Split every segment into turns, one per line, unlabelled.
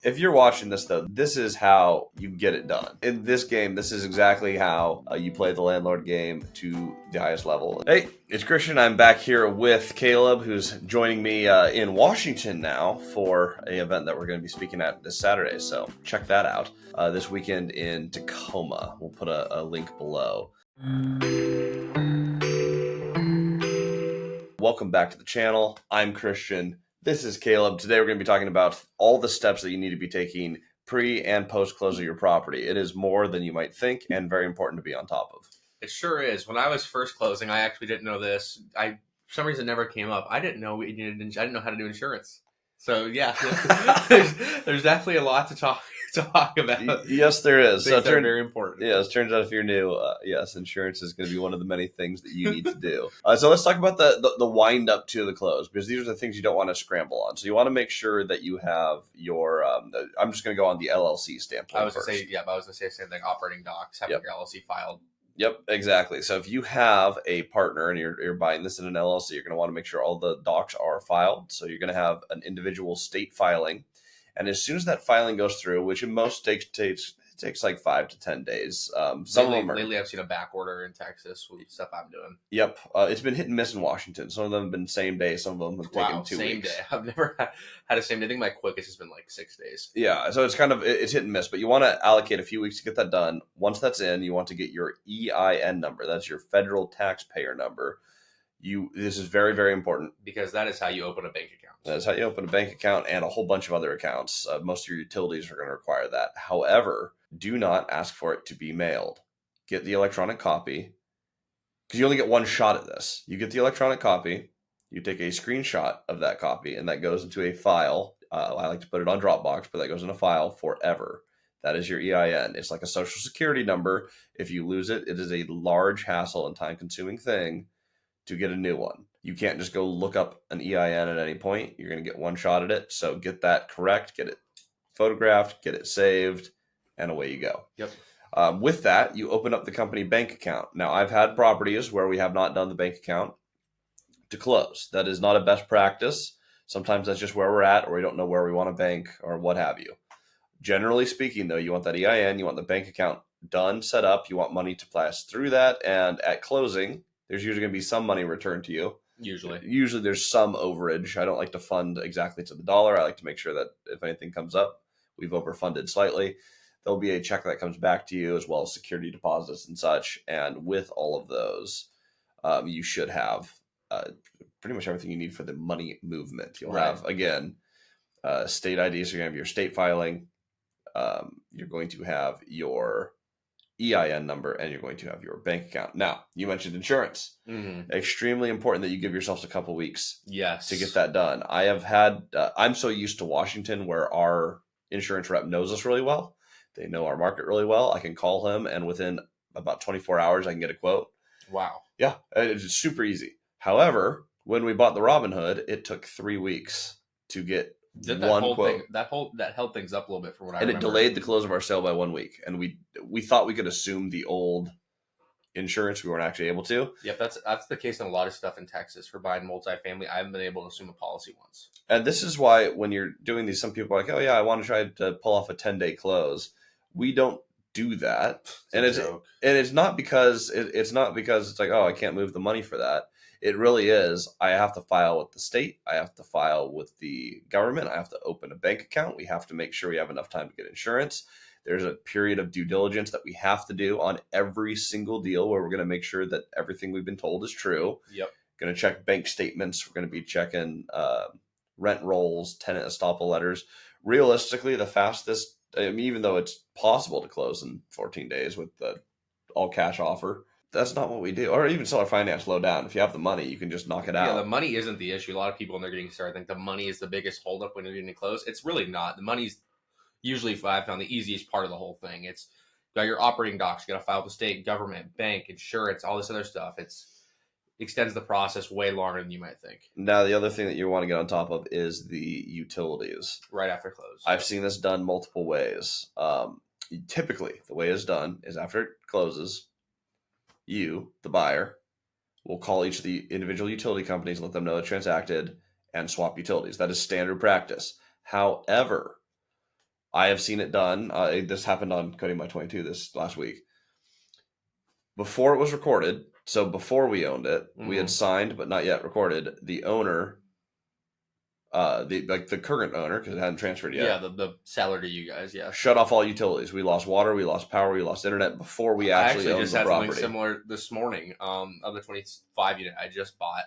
If you're watching this, though, this is how you get it done. In this game, this is exactly how you play the landlord game to the highest level. Hey, it's Christian. I'm back here with Caleb, who's joining me in Washington now for an event that we're going to be speaking at this Saturday. So check that out. This weekend in Tacoma. We'll put a link below. Welcome back to the channel. I'm Christian. This is Caleb. Today we're going to be talking about all the steps that you need to be taking pre and post close of your property. It is more than you might think and very important to be on top of.
It sure is. When I was first closing, I actually didn't know this. For some reason, it never came up. I didn't know I didn't know how to do insurance. So yeah, there's definitely a lot to talk about.
Yes, there is.
Things that are very important.
Yes, it turns out if you're new, yes, insurance is going to be one of the many things that you need to do. So let's talk about the wind up to the close, because these are the things you don't want to scramble on. So you want to make sure that you have your. I'm just going to go on the LLC standpoint.
I was going to say the same thing. Operating docs, having your LLC filed.
Yep, exactly. So if you have a partner and you're buying this in an LLC, you're going to want to make sure all the docs are filed. So you're going to have an individual state filing. And as soon as that filing goes through, which in most takes like 5 to 10 days.
Lately, I've seen a back order in Texas with stuff I'm doing.
Yep. It's been hit and miss in Washington. Some of them have been same day. Some of them have taken 2 weeks.
Same day. I've never had a same day. I think my quickest has been like 6 days.
Yeah. So it's it's hit and miss, but you want to allocate a few weeks to get that done. Once that's in, you want to get your EIN number. That's your federal taxpayer number. This is very, very important.
Because that is how you open a bank account.
That is how you open a bank account and a whole bunch of other accounts. Most of your utilities are going to require that. However, do not ask for it to be mailed. Get the electronic copy, because you only get one shot at this. You get the electronic copy, you take a screenshot of that copy, and that goes into a file. I like to put it on Dropbox, but that goes in a file forever. That is your EIN. It's like a social security number. If you lose it, it is a large hassle and time-consuming thing to get a new one. You can't just go look up an EIN at any point. You're going to get one shot at it. So get that correct, get it photographed, get it saved, and away you go.
Yep.
With that, you open up the company bank account. Now, I've had properties where we have not done the bank account to close. That is not a best practice. Sometimes that's just where we're at, or we don't know where we want to bank, or what have you. Generally speaking, though, you want that EIN, you want the bank account done, set up, you want money to pass through that, and at closing, there's usually going to be some money returned to you. Usually there's some overage. I don't like to fund exactly to the dollar. I like to make sure that if anything comes up, we've overfunded slightly. There'll be a check that comes back to you, as well as security deposits and such. And with all of those, you should have pretty much everything you need for the money movement. You'll have, again, state IDs. You're going to have your state filing. You're going to have your EIN number, and you're going to have your bank account. Now, you mentioned insurance. Mm-hmm. Extremely important that you give yourselves a couple weeks to get that done. I have had, I'm so used to Washington where our insurance rep knows us really well. They know our market really well. I can call him, and within about 24 hours, I can get a quote.
Wow.
Yeah, it's super easy. However, when we bought the Robinhood, it took 3 weeks to get one quote.
That held things up a little bit from what I
remember.
And
it delayed the close of our sale by 1 week. And we thought we could assume the old insurance. We weren't actually able to.
Yep, that's the case in a lot of stuff in Texas for buying multifamily. I haven't been able to assume a policy once.
And this is why when you're doing these, some people are like, oh yeah, I want to try to pull off a 10-day close. We don't do that. It's not because it's like, oh, I can't move the money for that. It really is. I have to file with the state. I have to file with the government. I have to open a bank account. We have to make sure we have enough time to get insurance. There's a period of due diligence that we have to do on every single deal where we're going to make sure that everything we've been told is true.
Yep.
Going to check bank statements. We're going to be checking rent rolls, tenant estoppel letters. Realistically, the fastest, even though it's possible to close in 14 days with the all cash offer, that's not what we do. Or even seller finance low down. If you have the money, you can just knock it out.
Yeah, the money isn't the issue. A lot of people when they're getting started think the money is the biggest holdup when you're getting to close. It's really not. The money's usually, I've found, the easiest part of the whole thing. It's got your operating docs, you got to file with the state, government, bank, insurance, all this other stuff. Extends the process way longer than you might think.
Now, the other thing that you want to get on top of is the utilities.
Right after close.
I've seen this done multiple ways. Typically, the way it's done is after it closes, you, the buyer, will call each of the individual utility companies, let them know it transacted, and swap utilities. That is standard practice. However, I have seen it done. This happened on Cody My 22 this last week. Before it was recorded, so before we owned it, we had signed but not yet recorded. The owner, the current owner, because it hadn't transferred yet.
Yeah, the seller to you guys. Yeah,
shut off all utilities. We lost water, we lost power, we lost internet before we actually owned
just
the
had
property.
Something similar this morning. Of the 25 unit I just bought,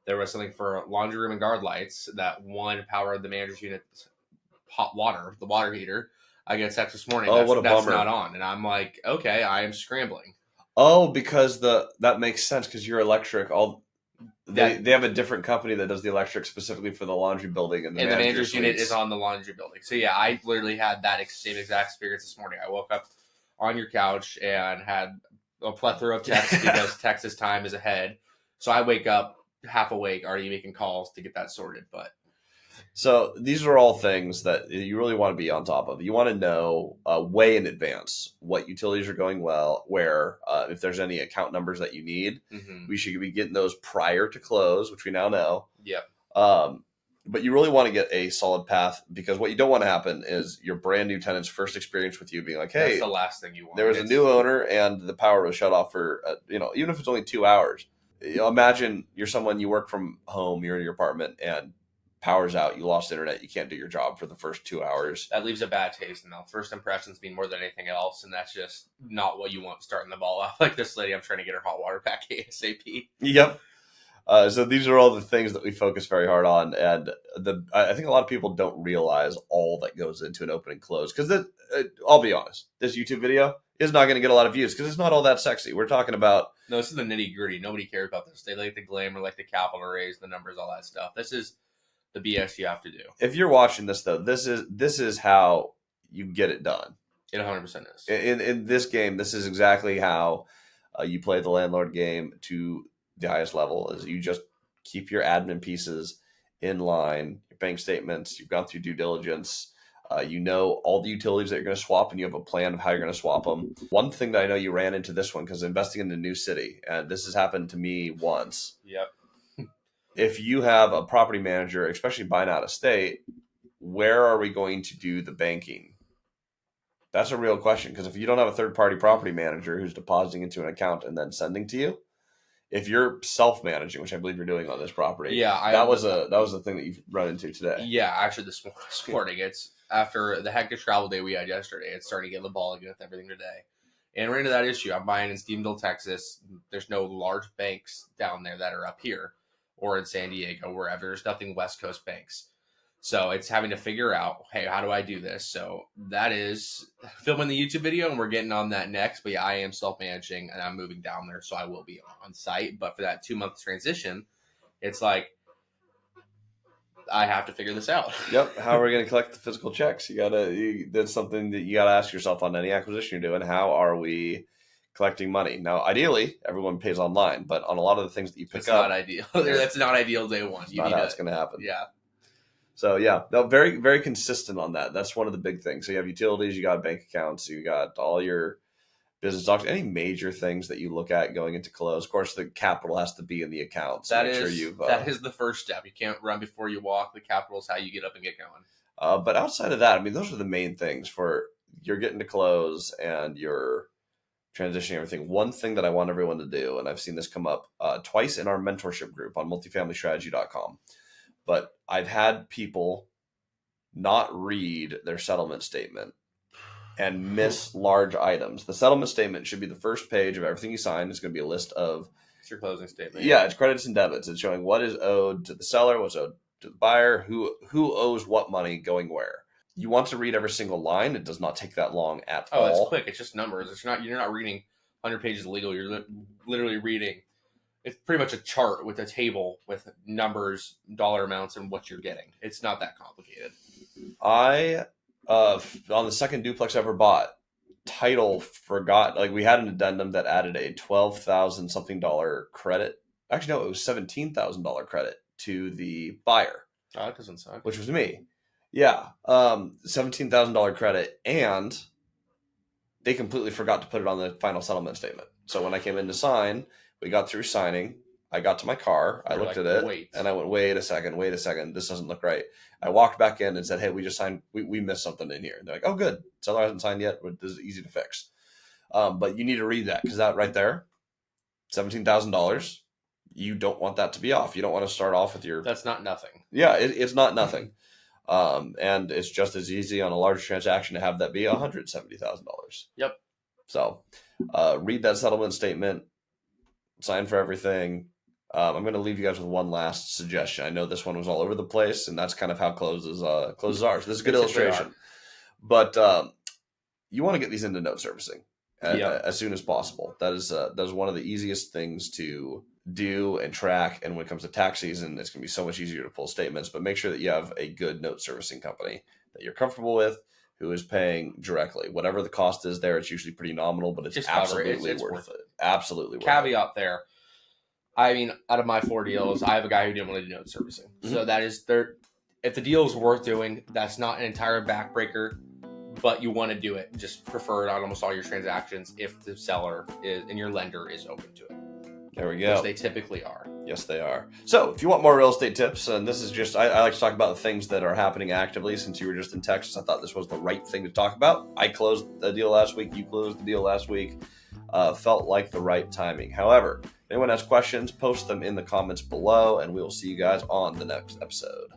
there was something for laundry room and guard lights that one powered the manager's unit hot water, the water heater. I get a text this morning.
Oh, what a
that's
bummer.
not on, and I'm like, okay, I am scrambling.
Oh, because that makes sense because you're electric. They have a different company that does the electric specifically for the laundry building, and the
manager's unit is on the laundry building. So yeah, I literally had that same exact experience this morning. I woke up on your couch and had a plethora of texts because Texas time is ahead. So I wake up half awake, already making calls to get that sorted. But
so these are all things that you really want to be on top of. You want to know way in advance what utilities are going well, where if there's any account numbers that you need, we should be getting those prior to close, which we now know.
Yep.
But you really want to get a solid path because what you don't want to happen is your brand new tenant's first experience with you being like, hey,
that's the last thing you want.
There was a new owner and the power was shut off for, even if it's only 2 hours. Imagine you're someone, you work from home, you're in your apartment and power's out, you lost internet, you can't do your job for the first 2 hours.
That leaves a bad taste. Now, first impressions mean more than anything else, and that's just not what you want starting the ball off. Like this lady, I'm trying to get her hot water back ASAP.
Yep. So these are all the things that we focus very hard on, and I think a lot of people don't realize all that goes into an open and close. Because I'll be honest, this YouTube video is not going to get a lot of views because it's not all that sexy. We're talking about
this is the nitty gritty. Nobody cares about this. They like the glamour, like the capital raise, the numbers, all that stuff. This is the BS you have to do.
If you're watching this though, this is how you get it done.
It 100% is.
In this game, this is exactly how you play the landlord game to the highest level. Is you just keep your admin pieces in line, your bank statements, you've gone through due diligence, you know all the utilities that you're going to swap, and you have a plan of how you're going to swap them. One thing that I know you ran into this one because investing in a new city, and this has happened to me once.
Yep.
If you have a property manager, especially buying out of state, where are we going to do the banking? That's a real question because if you don't have a third-party property manager who's depositing into an account and then sending to you, if you're self-managing, which I believe you're doing on this property, that was the thing that you've run into today.
Yeah, actually this morning, it's after the hectic travel day we had yesterday. It's starting to get the ball again with everything today. And we're into that issue. I'm buying in Stephenville, Texas. There's no large banks down there that are up here or in San Diego, wherever. There's nothing West Coast banks. So it's having to figure out, hey, how do I do this? So that is filming the YouTube video, and we're getting on that next. But yeah, I am self-managing, and I'm moving down there, so I will be on site. But for that 2-month transition, it's like I have to figure this out.
Yep. How are we going to collect the physical checks? That's something that you got to ask yourself on any acquisition you're doing. How are we collecting money? Now, ideally, everyone pays online, but on a lot of the things that you pick up,
it's not ideal. That's not ideal day one.
It's not how it's going to happen.
Yeah.
So yeah, no, very, very consistent on that. That's one of the big things. So you have utilities, you got bank accounts, you got all your business docs, any major things that you look at going into close. Of course, the capital has to be in the account. So
that is the first step. You can't run before you walk. The capital is how you get up and get going.
But outside of that, I mean, those are the main things for you're getting to close and you're transitioning everything. One thing that I want everyone to do, and I've seen this come up twice in our mentorship group on multifamilystrategy.com, but I've had people not read their settlement statement and miss large items. The settlement statement should be the first page of everything you sign. It's going to be a list of
it's your closing statement.
Yeah, it's credits and debits. It's showing what is owed to the seller, what's owed to the buyer, who owes what money going where. You want to read every single line. It does not take that long at all.
Oh, it's quick. It's just numbers. You're not reading 100 pages of legal. You're literally reading. It's pretty much a chart with a table with numbers, dollar amounts, and what you're getting. It's not that complicated.
I on the second duplex I ever bought, title forgot. Like we had an addendum that added a $12,000 something credit. Actually, no, it was $17,000 credit to the buyer.
Oh, that doesn't suck.
Which was me. Yeah, $17,000 credit, and they completely forgot to put it on the final settlement statement. So when I came in to sign, we got through signing. I got to my car, I looked at it,
wait.
and I went, wait a second, this doesn't look right. I walked back in and said, hey, we just signed, we missed something in here. And they're like, oh, good. Seller hasn't signed yet. This is easy to fix. But you need to read that, because that right there, $17,000, you don't want that to be off. You don't want to start off with your...
That's not nothing.
Yeah, it's not nothing. And it's just as easy on a larger transaction to have that be $170,000.
Yep.
So read that settlement statement, sign for everything. I'm going to leave you guys with one last suggestion. I know this one was all over the place, and that's kind of how closes are. So this is a good illustration. But you want to get these into note servicing as soon as possible. That is one of the easiest things to do and track. And when it comes to tax season, it's going to be so much easier to pull statements. But make sure that you have a good note servicing company that you're comfortable with, who is paying directly. Whatever the cost is there, it's usually pretty nominal, but it's absolutely worth it. Absolutely worth it.
Caveat there. I mean, out of my 4 deals, I have a guy who didn't want to do note servicing. Mm-hmm. So that is there. If the deal is worth doing, that's not an entire backbreaker, but you want to do it. Just prefer it on almost all your transactions if the seller is and your lender is open to it.
There we go.
Which they typically are.
Yes, they are. So if you want more real estate tips, and this is just, I like to talk about the things that are happening actively. Since you were just in Texas, I thought this was the right thing to talk about. I closed the deal last week. You closed the deal last week. Felt like the right timing. However, if anyone has questions, post them in the comments below, and we will see you guys on the next episode.